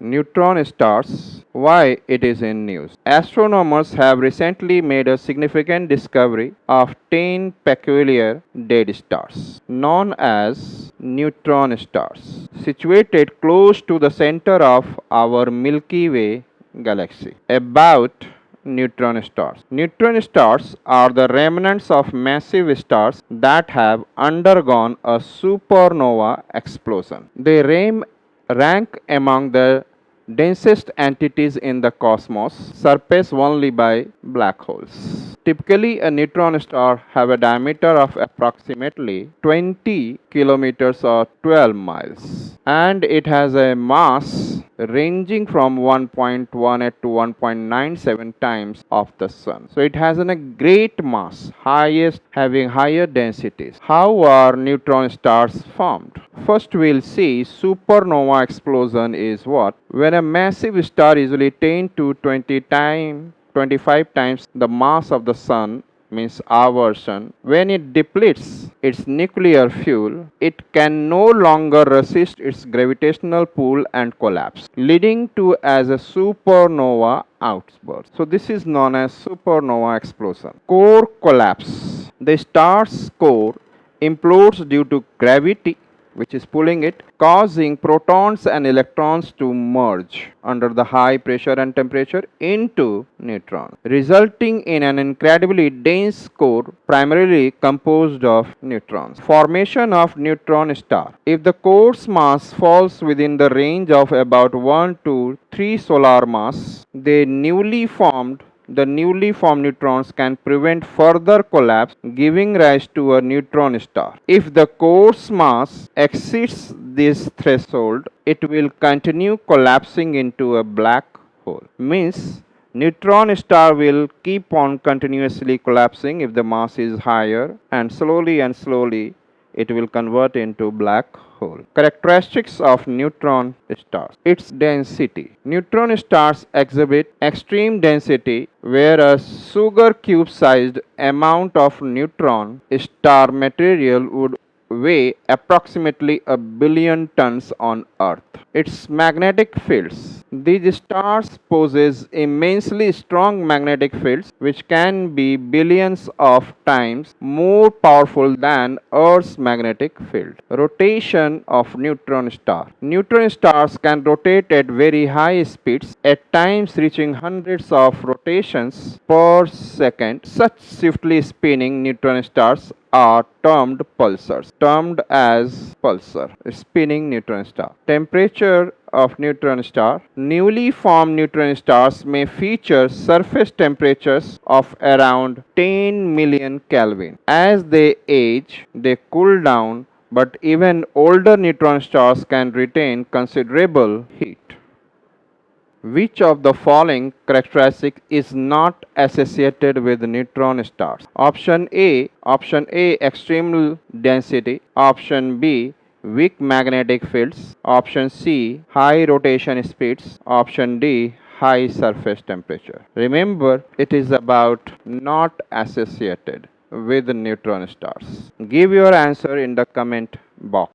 Neutron stars. Why it is in news? Astronomers have recently made a significant discovery of 10 peculiar dead stars, known as neutron stars, situated close to the center of our Milky Way galaxy. About neutron stars. Neutron stars are the remnants of massive stars that have undergone a supernova explosion. They rank among the densest entities in the cosmos, surpassed only by black holes. Typically, a neutron star have a diameter of approximately 20 kilometers or 12 miles, and it has a mass ranging from 1.18 to 1.97 times of the sun. So it has a great mass, having higher densities. How are neutron stars formed? First we'll see supernova explosion is what? When a massive star, usually 10 to 25 times the mass of the sun, means our sun, when it depletes its nuclear fuel, it can no longer resist its gravitational pull and collapse, leading to as a supernova outburst. So this is known as supernova explosion. Core collapse. The star's core implodes due to gravity, which is pulling it, causing protons and electrons to merge under the high pressure and temperature into neutrons, resulting in an incredibly dense core primarily composed of neutrons. Formation of neutron star. If the core's mass falls within the range of about 1 to 3 solar mass, the newly formed neutrons can prevent further collapse, giving rise to a neutron star. If the core's mass exceeds this threshold, it will continue collapsing into a black hole. Means neutron star will keep on continuously collapsing if the mass is higher, and slowly it will convert into black hole. Characteristics of neutron stars. Its density. Neutron stars exhibit extreme density, where a sugar cube sized amount of neutron star material would weigh approximately a billion tons on Earth. Its magnetic fields. These stars possess immensely strong magnetic fields which can be billions of times more powerful than Earth's magnetic field. Rotation of neutron star. Neutron stars can rotate at very high speeds, at times reaching hundreds of rotations per second. Such swiftly spinning neutron stars are termed pulsars, termed as pulsar, spinning neutron star. Temperature of neutron star. Newly formed neutron stars may feature surface temperatures of around 10 million Kelvin. As they age, they cool down, but even older neutron stars can retain considerable heat. Which of the following characteristic is not associated with neutron stars? Option A extreme density. Option B weak magnetic fields. Option C high rotation speeds. Option D high surface temperature. Remember, it is about not associated with neutron stars. Give your answer in the comment box.